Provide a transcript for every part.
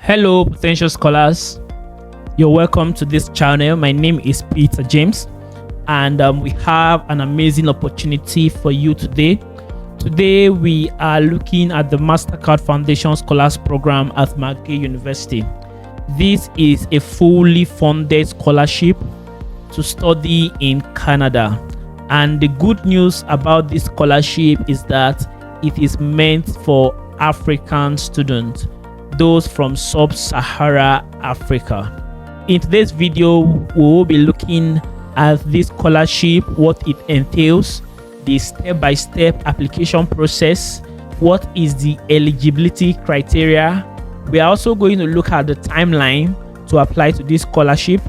Hello, potential scholars. You're welcome to this channel. My name is Peter James, and we have an amazing opportunity for you today. Today, we are looking at the MasterCard Foundation Scholars Program at McGill University. This is a fully funded scholarship to study in Canada. And the good news about this scholarship is that it is meant for African students, those from sub-Sahara Africa. In today's video, we will be looking at this scholarship, what it entails, the step-by-step application process, what is the eligibility criteria. We are also going to look at the timeline to apply to this scholarship.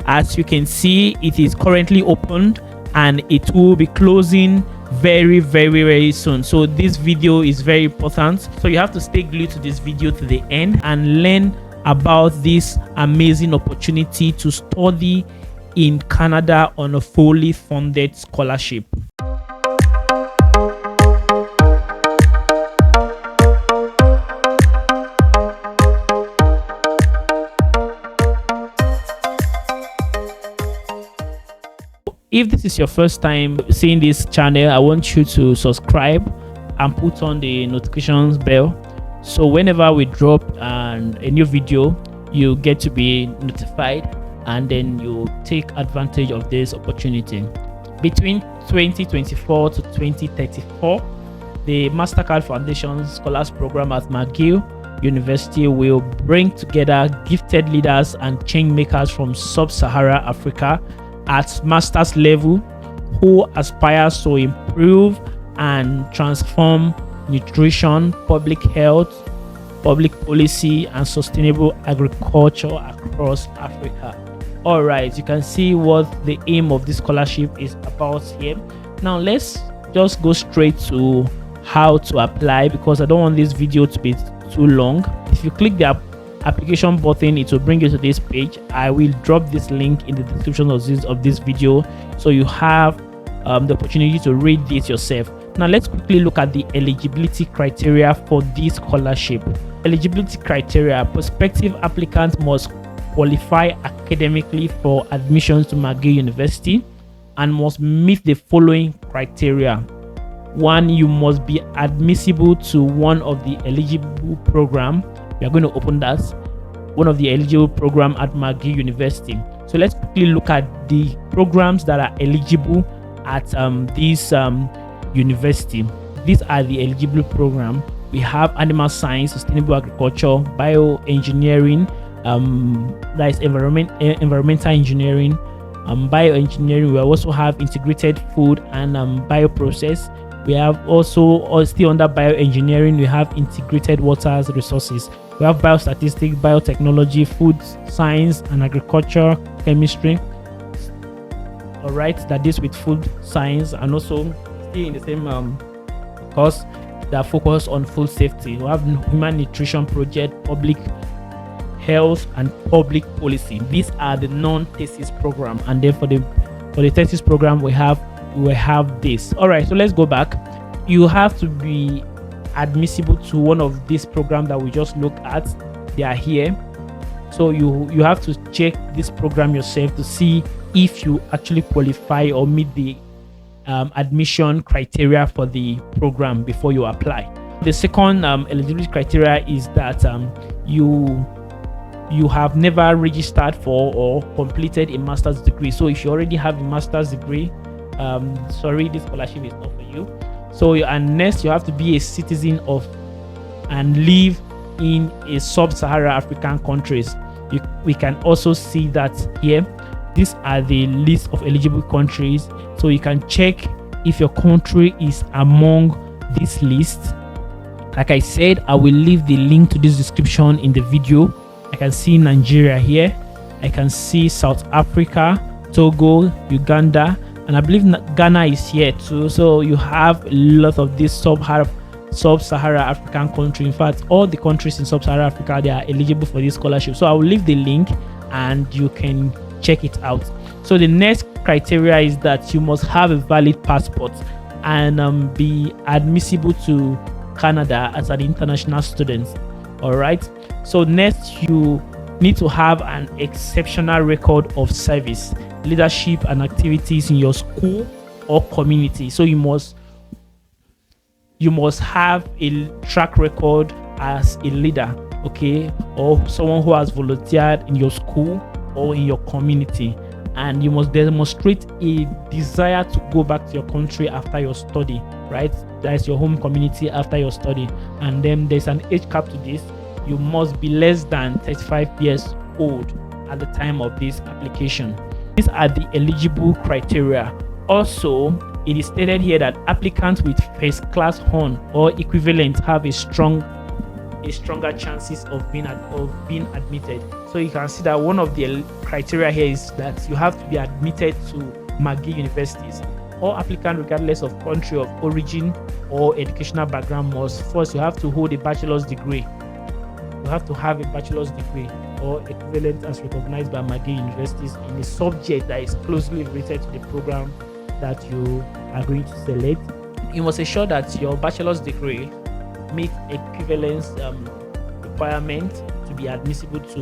As you can see, it is currently opened and it will be closing very soon. So this video is very important, so you have to stay glued to this video to the end and learn about this amazing opportunity to study in Canada on a fully funded scholarship. If this is your first time seeing this channel, I want you to subscribe and put on the notifications bell, so whenever we drop a new video, you get to be notified and then you take advantage of this opportunity. Between 2024 to 2034, the MasterCard Foundation Scholars Program at McGill University will bring together gifted leaders and change makers from sub-Sahara Africa at master's level who aspires to improve and transform nutrition, public health, public policy, and sustainable agriculture across Africa. All right, you can see what the aim of this scholarship is about here. Now let's just go straight to how to apply, because I don't want this video to be too long. If you click the application button, it will bring you to this page. I will drop this link in the description of this video, so you have the opportunity to read this yourself. Now let's quickly look at the eligibility criteria for this scholarship. Eligibility criteria: prospective applicants must qualify academically for admissions to McGill University and must meet the following criteria. 1, you must be admissible to one of the eligible program. We are going to open that, one of the eligible program at McGill University. So let's quickly look at the programs that are eligible at this university. These are the eligible program. We have animal science, sustainable agriculture, bioengineering, that is environmental engineering, bioengineering. We also have integrated food and bioprocess. We have also, still under bioengineering, we have integrated waters resources. We have biostatistics, biotechnology, food science and agriculture, chemistry. All right, that is with food science, and also still in the same course that focus on food safety. We have human nutrition project, public health, and public policy. These are the non-thesis program, and then for the thesis program we have this. All right, so let's go back. You have to be admissible to one of these programs that we just looked at. They are here, so you have to check this program yourself to see if you actually qualify or meet the admission criteria for the program before you apply. The second eligibility criteria is that you have never registered for or completed a master's degree. So if you already have a master's degree, sorry, this scholarship is not for you. So and next, you have to be a citizen of and live in a sub-Sahara African countries. We can also see that here. These are the list of eligible countries, so you can check if your country is among this list. Like I said, I will leave the link to this description in the video. I can see Nigeria here. I can see South Africa, Togo, Uganda, and I believe Ghana is here too. So you have a lot of these sub-Sahara African countries. In fact, all the countries in sub-Sahara Africa, they are eligible for this scholarship. So I will leave the link and you can check it out. So the next criteria is that you must have a valid passport and be admissible to Canada as an international student. All right. So next, you need to have an exceptional record of service, leadership, and activities in your school or community. So you must have a track record as a leader, okay, or someone who has volunteered in your school or in your community, and you must demonstrate a desire to go back to your country after your study, right? That is your home community after your study. And then there's an age cap to this. You must be less than 35 years old at the time of this application. These are the eligible criteria. Also, it is stated here that applicants with first class honor or equivalent have a stronger chances of being admitted. So you can see that one of the criteria here is that you have to be admitted to McGill universities. All applicants, regardless of country of origin or educational background, must first you have to hold a bachelor's degree. You have to have a bachelor's degree or equivalent as recognized by McGill universities in a subject that is closely related to the program that you are going to select. You must ensure that your bachelor's degree meets equivalence requirement to be admissible to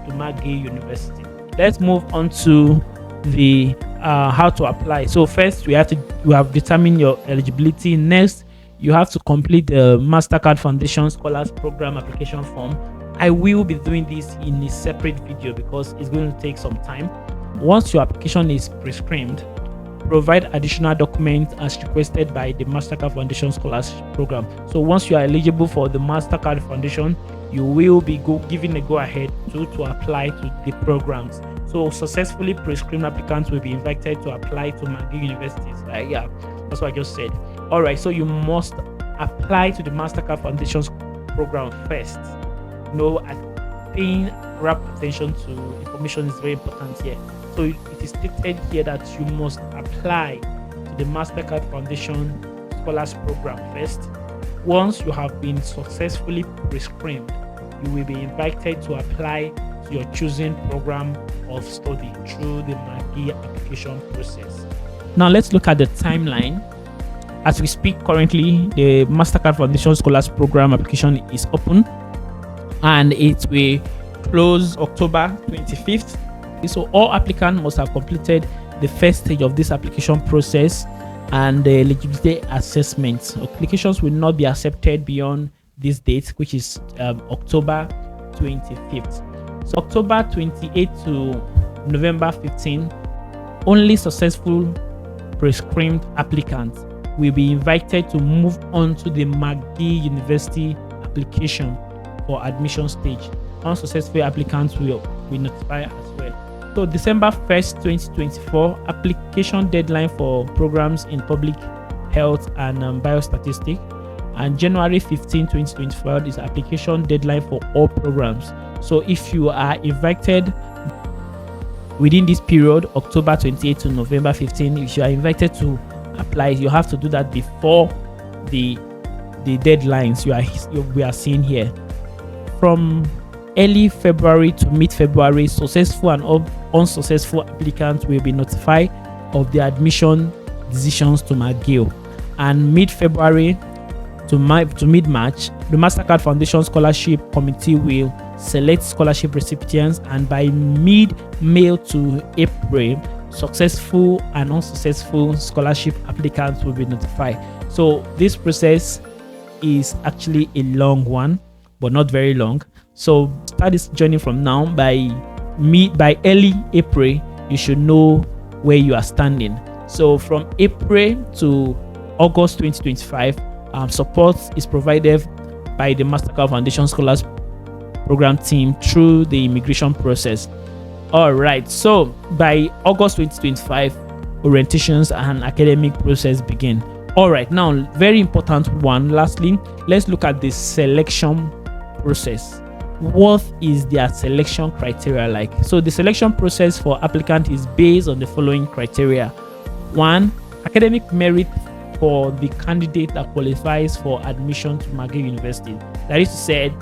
McGill University. Let's move on to the how to apply. So first, you have determined your eligibility. Next, you have to complete the Mastercard Foundation Scholars Program application form. I will be doing this in a separate video because it's going to take some time. Once your application is pre-screened, provide additional documents as requested by the Mastercard Foundation Scholarship Program. So once you are eligible for the Mastercard Foundation, you will be given a go-ahead to apply to the programs. So successfully pre-screened applicants will be invited to apply to McGill universities. Yeah, that's what I just said. All right, so you must apply to the Mastercard Foundation program first. Paying rapt attention to information is very important here. So it is stated here that you must apply to the Mastercard Foundation Scholars Program first. Once you have been successfully pre-screened, you will be invited to apply to your chosen program of study through the McGill application process. Now let's look at the timeline. As we speak currently, the Mastercard Foundation Scholars Program application is open and it will close October 25th. So all applicants must have completed the first stage of this application process and the eligibility assessment. Applications will not be accepted beyond this date, which is October 25th. So October 28th to November 15th, only successful pre-screened applicants will be invited to move on to the McGill University application for admission stage. Unsuccessful applicants will notify as well. So December 1st, 2024, application deadline for programs in public health and biostatistics. And January 15, 2024 is application deadline for all programs. So if you are invited within this period, October 28 to November 15, if you are invited to apply, you have to do that before the deadlines we are seeing here. From early February to mid-February, successful and unsuccessful applicants will be notified of the admission decisions to McGill. And mid-February to mid-March, the Mastercard Foundation Scholarship Committee will select scholarship recipients, and by mid-May to April, successful and unsuccessful scholarship applicants will be notified. So this process is actually a long one, but not very long. So start this journey from now. By early April, you should know where you are standing. So from April to August 2025, support is provided by the Mastercard Foundation Scholars Program team through the immigration process. All right, so by August 2025, orientations and academic process begin. All right, now very important one. Lastly, let's look at the selection process. What is their selection criteria like? So the selection process for applicant is based on the following criteria. 1, academic merit for the candidate that qualifies for admission to McGill University. That is to say,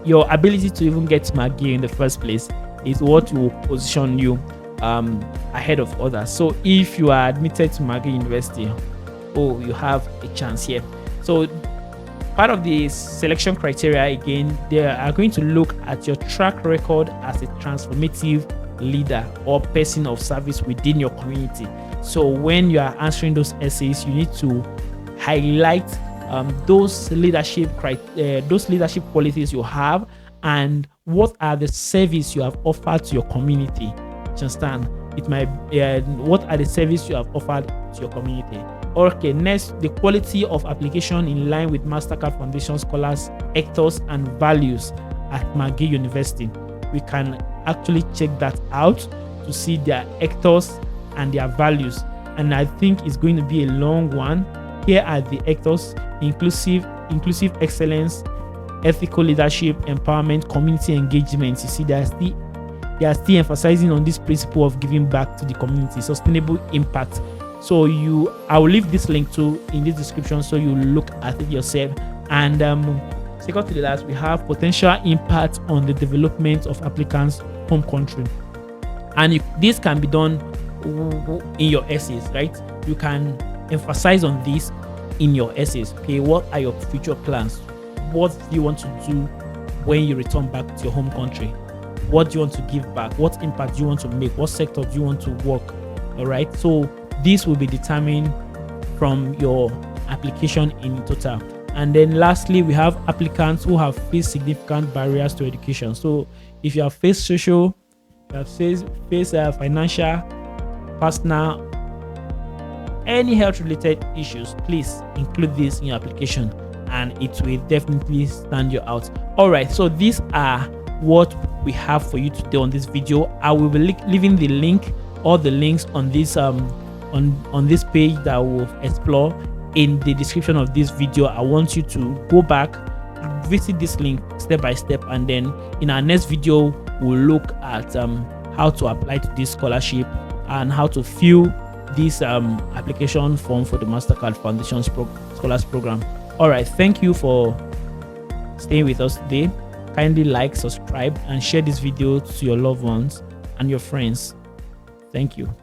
your ability to even get to McGill in the first place is what will position you ahead of others. So if you are admitted to McGill University, you have a chance here. So Part of the selection criteria, again, they are going to look at your track record as a transformative leader or person of service within your community. So when you are answering those essays, you need to highlight those leadership qualities you have, and what are the service you have offered to your community. Understand? It might what are the service you have offered to your community. Okay, next, the quality of application in line with Mastercard Foundation scholars ethos and values at McGill University. We can actually check that out to see their ethos and their values, and I think it's going to be a long one. Here are the ethos: inclusive excellence, ethical leadership, empowerment, community engagement. You see, they are still emphasizing on this principle of giving back to the community, sustainable impact. So I will leave this link to in this description, so you look at it yourself. And second to the last, we have potential impact on the development of applicants' home country, and this can be done in your essays, right? You can emphasize on this in your essays. Okay, what are your future plans? What do you want to do when you return back to your home country? What do you want to give back? What impact do you want to make? What sector do you want to work? All right, so this will be determined from your application in total. And then lastly, we have applicants who have faced significant barriers to education. So if you have faced social, you have faced financial, personal, any health related issues, please include this in your application and it will definitely stand you out. All right, so these are what we have for you today on this video. I will be leaving the link, all the links on this on this page that we'll explore in the description of this video. I want you to go back, visit this link step by step, and then in our next video we'll look at how to apply to this scholarship and how to fill this application form for the Mastercard Foundation Scholars Program. All right, thank you for staying with us today. Kindly like, subscribe, and share this video to your loved ones and your friends. Thank you.